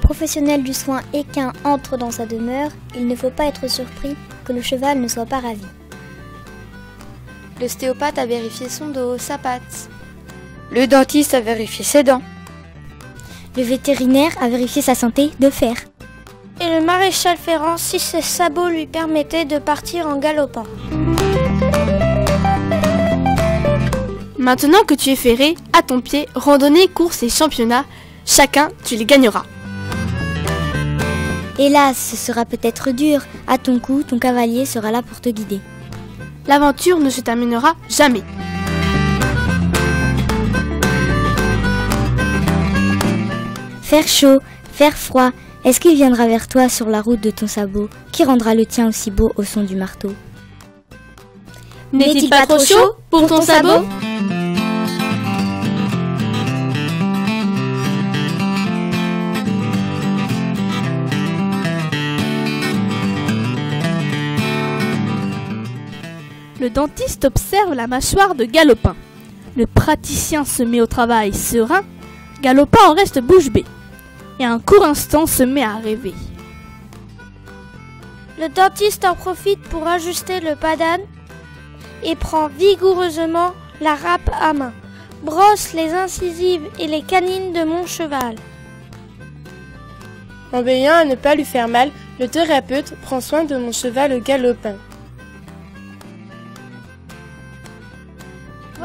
professionnel du soin équin entre dans sa demeure, il ne faut pas être surpris que le cheval ne soit pas ravi. L'ostéopathe a vérifié son dos, sa patte. Le dentiste a vérifié ses dents. Le vétérinaire a vérifié sa santé de fer. Et le maréchal Ferrand si ses sabots lui permettaient de partir en galopant. Maintenant que tu es ferré, à ton pied, randonnée, courses et championnats, chacun, tu les gagneras. Hélas, ce sera peut-être dur. À ton cou, ton cavalier sera là pour te guider. L'aventure ne se terminera jamais. Faire chaud, faire froid, est-ce qu'il viendra vers toi sur la route de ton sabot, qui rendra le tien aussi beau au son du marteau? N'est-il pas trop chaud pour ton sabot? Le dentiste observe la mâchoire de Galopin. Le praticien se met au travail serein. Galopin en reste bouche bée. Et un court instant se met à rêver. Le dentiste en profite pour ajuster le pas d'âne et prend vigoureusement la râpe à main. Brosse les incisives et les canines de mon cheval. En veillant à ne pas lui faire mal, le thérapeute prend soin de mon cheval Galopin.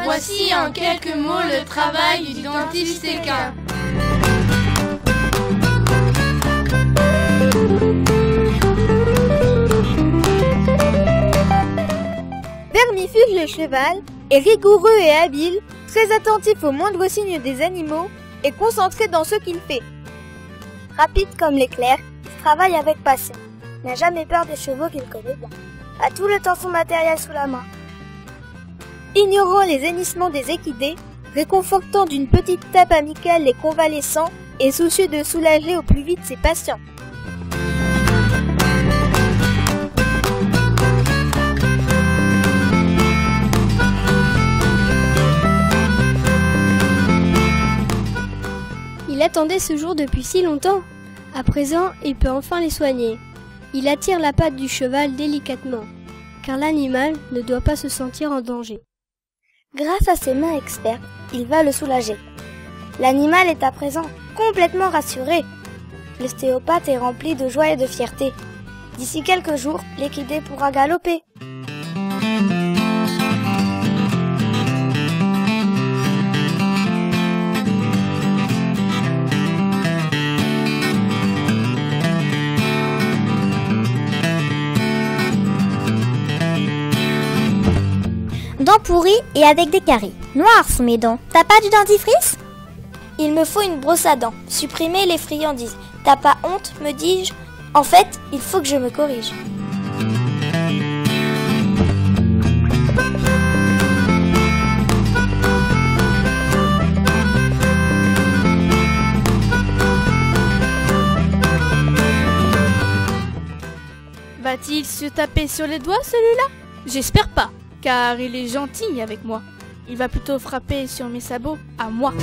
Voici en quelques mots le travail du dentiste équin. Vermifuge le cheval est rigoureux et habile, très attentif aux moindres signes des animaux et concentré dans ce qu'il fait. Rapide comme l'éclair, il travaille avec passion, n'a jamais peur des chevaux qu'il connaît bien, a tout le temps son matériel sous la main. Ignorant les hennissements des équidés, réconfortant d'une petite tape amicale les convalescents et soucieux de soulager au plus vite ses patients. Il attendait ce jour depuis si longtemps. À présent, il peut enfin les soigner. Il attire la patte du cheval délicatement, car l'animal ne doit pas se sentir en danger. Grâce à ses mains expertes, il va le soulager. L'animal est à présent complètement rassuré. L'ostéopathe est rempli de joie et de fierté. D'ici quelques jours, l'équidé pourra galoper. Dents pourries et avec des caries. Noires sont mes dents. T'as pas du dentifrice? Il me faut une brosse à dents. Supprimer les friandises. T'as pas honte, me dis-je? En fait, il faut que je me corrige. Va-t-il se taper sur les doigts celui-là? J'espère pas. Car il est gentil avec moi. Il va plutôt frapper sur mes sabots à moi.